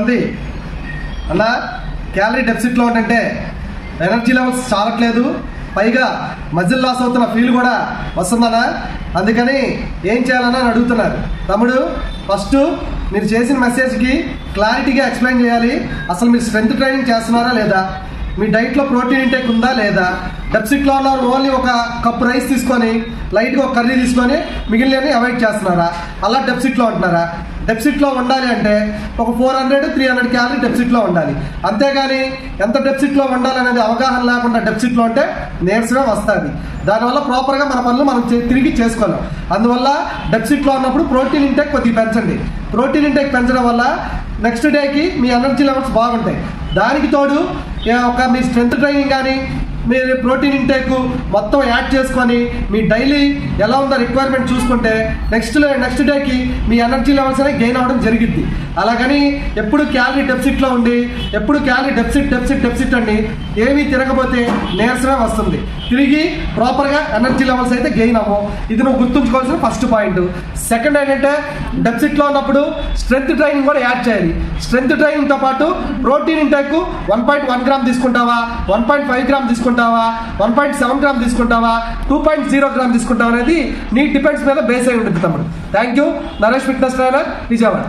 కొంతమంది అన్న క్యాలరీ డెఫిసిట్లో ఉంటే ఎనర్జీ లెవెల్స్ చాలట్లేదు, పైగా మజిల్ లాస్ అవుతున్న ఫీల్ కూడా వస్తుందన్నా, అందుకని ఏం చేయాలన్నా అని అడుగుతున్నారు. తమ్ముడు, ఫస్ట్ మీరు చేసిన మెసేజ్కి క్లారిటీగా ఎక్స్ప్లెయిన్ చేయాలి. అసలు మీరు స్ట్రెంత్ ట్రైనింగ్ చేస్తున్నారా లేదా, మీ డైట్లో ప్రోటీన్ ఇంటేక్ ఉందా లేదా, డెఫిసిట్లో ఉన్నారు ఓన్లీ ఒక కప్ రైస్ తీసుకొని లైట్గా ఒక కర్రీ తీసుకొని మిగిలినవి అవాయిడ్ చేస్తున్నారా, అలా డెఫిసిట్లో ఉంటున్నారా? డెఫిసిట్లో ఉండాలి అంటే ఒక 400-300 క్యాలరీ డెఫిసిట్లో ఉండాలి. అంతేగాని ఎంత డెఫిసిట్లో ఉండాలనేది అవగాహన లేకుండా డెఫిసిట్లో ఉంటే నీరసమే వస్తుంది. దానివల్ల ప్రాపర్గా మన పనులు మనం తిరిగి చేసుకోలేం. అందువల్ల డెఫిసిట్లో ఉన్నప్పుడు ప్రోటీన్ ఇంటేక్ కొద్దిగా పెంచండి. ప్రోటీన్ ఇంటేక్ పెంచడం వల్ల నెక్స్ట్ డేకి మీ ఎనర్జీ లెవెల్స్ బాగుంటాయి. దానికి తోడు మీ స్ట్రెంత్ ట్రైనింగ్ కానీ మీరు ప్రోటీన్ ఇంటేక్ మొత్తం యాడ్ చేసుకొని మీ డైలీ ఎలా ఉందో రిక్వైర్మెంట్ చూసుకుంటే నెక్స్ట్ డేకి మీ ఎనర్జీ లెవెల్స్ అనేవి గెయిన్ అవ్వడం జరిగిద్ది. అలాగని ఎప్పుడు క్యాలరీ డెఫిసిట్లో ఉండి ఎప్పుడు క్యాలరీ డెఫిసిట్ అండి ఏమీ తిరగకపోతే నీరసమే వస్తుంది. తిరిగి ప్రాపర్గా ఎనర్జీ లెవెల్స్ అయితే గెయిన్ అవ్వవు. ఇది నువ్వు గుర్తుంచుకోవాల్సిన ఫస్ట్ పాయింట్. సెకండ్ ఏంటంటే డెఫిసిట్లో ఉన్నప్పుడు స్ట్రెంత్ ట్రైనింగ్ కూడా యాడ్ చేయాలి. స్ట్రెంత్ ట్రైనింగ్తో పాటు ప్రోటీన్ ఇంటేక్ 1.1 గ్రామ్ తీసుకుంటావా, 1.5 గ్రామ్ తీసుకుంటావా, 1.7 గ్రామ్ తీసుకుంటావా, 2.0 గ్రామ్ తీసుకుంటావా అనేది నీ డిపెండ్స్ మీద బేస్ అయి ఉంటుంది తమ్ముడు. Thank you. Naresh fitness trainer, Vijayawada.